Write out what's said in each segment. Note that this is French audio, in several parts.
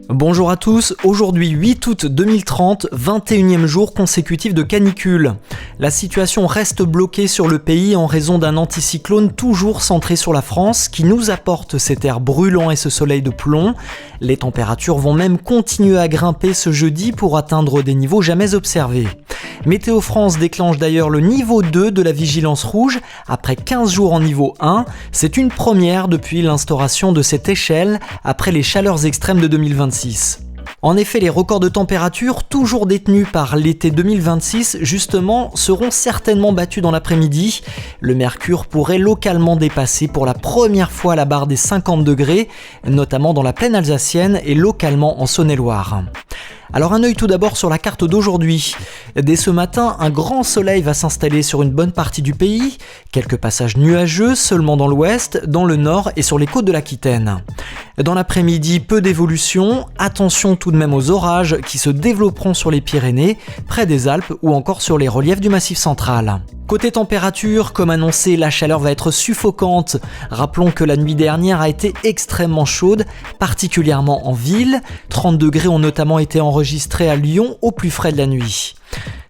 Bonjour à tous, aujourd'hui 8 août 2030, 21e jour consécutif de canicule. La situation reste bloquée sur le pays en raison d'un anticyclone toujours centré sur la France qui nous apporte cet air brûlant et ce soleil de plomb. Les températures vont même continuer à grimper ce jeudi pour atteindre des niveaux jamais observés. Météo France déclenche d'ailleurs le niveau 2 de la vigilance rouge après 15 jours en niveau 1. C'est une première depuis l'instauration de cette échelle après les chaleurs extrêmes de 2026. En effet, les records de température, toujours détenus par l'été 2026, justement, seront certainement battus dans l'après-midi. Le mercure pourrait localement dépasser pour la première fois la barre des 50 degrés, notamment dans la plaine alsacienne et localement en Saône-et-Loire. Alors un œil tout d'abord sur la carte d'aujourd'hui. Dès ce matin, un grand soleil va s'installer sur une bonne partie du pays, quelques passages nuageux seulement dans l'ouest, dans le nord et sur les côtes de l'Aquitaine. Dans l'après-midi, peu d'évolution, attention tout de même aux orages qui se développeront sur les Pyrénées, près des Alpes ou encore sur les reliefs du Massif central. Côté température, comme annoncé, la chaleur va être suffocante. Rappelons que la nuit dernière a été extrêmement chaude, particulièrement en ville. 30 degrés ont notamment été enregistrés à Lyon au plus frais de la nuit.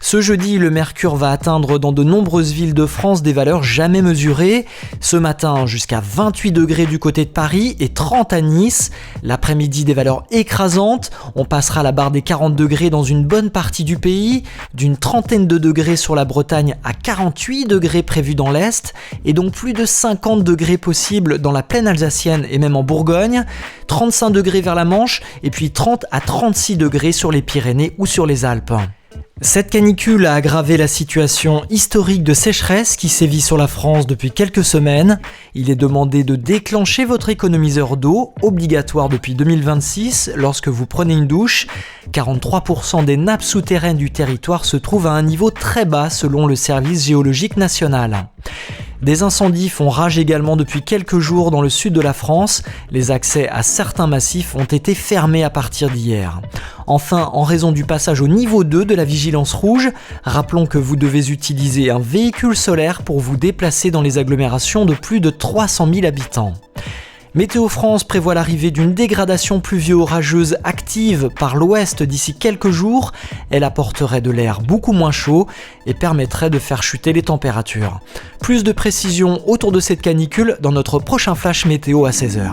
Ce jeudi, le mercure va atteindre dans de nombreuses villes de France des valeurs jamais mesurées. Ce matin, jusqu'à 28 degrés du côté de Paris et 30 à Nice. L'après-midi, des valeurs écrasantes. On passera la barre des 40 degrés dans une bonne partie du pays, d'une trentaine de degrés sur la Bretagne à 48 degrés prévus dans l'Est, et donc plus de 50 degrés possibles dans la plaine alsacienne et même en Bourgogne, 35 degrés vers la Manche, et puis 30 à 36 degrés sur les Pyrénées ou sur les Alpes. Cette canicule a aggravé la situation historique de sécheresse qui sévit sur la France depuis quelques semaines. Il est demandé de déclencher votre économiseur d'eau, obligatoire depuis 2026 lorsque vous prenez une douche. 43% des nappes souterraines du territoire se trouvent à un niveau très bas selon le Service géologique national. Des incendies font rage également depuis quelques jours dans le sud de la France. Les accès à certains massifs ont été fermés à partir d'hier. Enfin, en raison du passage au niveau 2 de la vigilance rouge, rappelons que vous devez utiliser un véhicule solaire pour vous déplacer dans les agglomérations de plus de 300 000 habitants. Météo France prévoit l'arrivée d'une dégradation pluvio-orageuse active par l'ouest d'ici quelques jours. Elle apporterait de l'air beaucoup moins chaud et permettrait de faire chuter les températures. Plus de précisions autour de cette canicule dans notre prochain flash météo à 16h.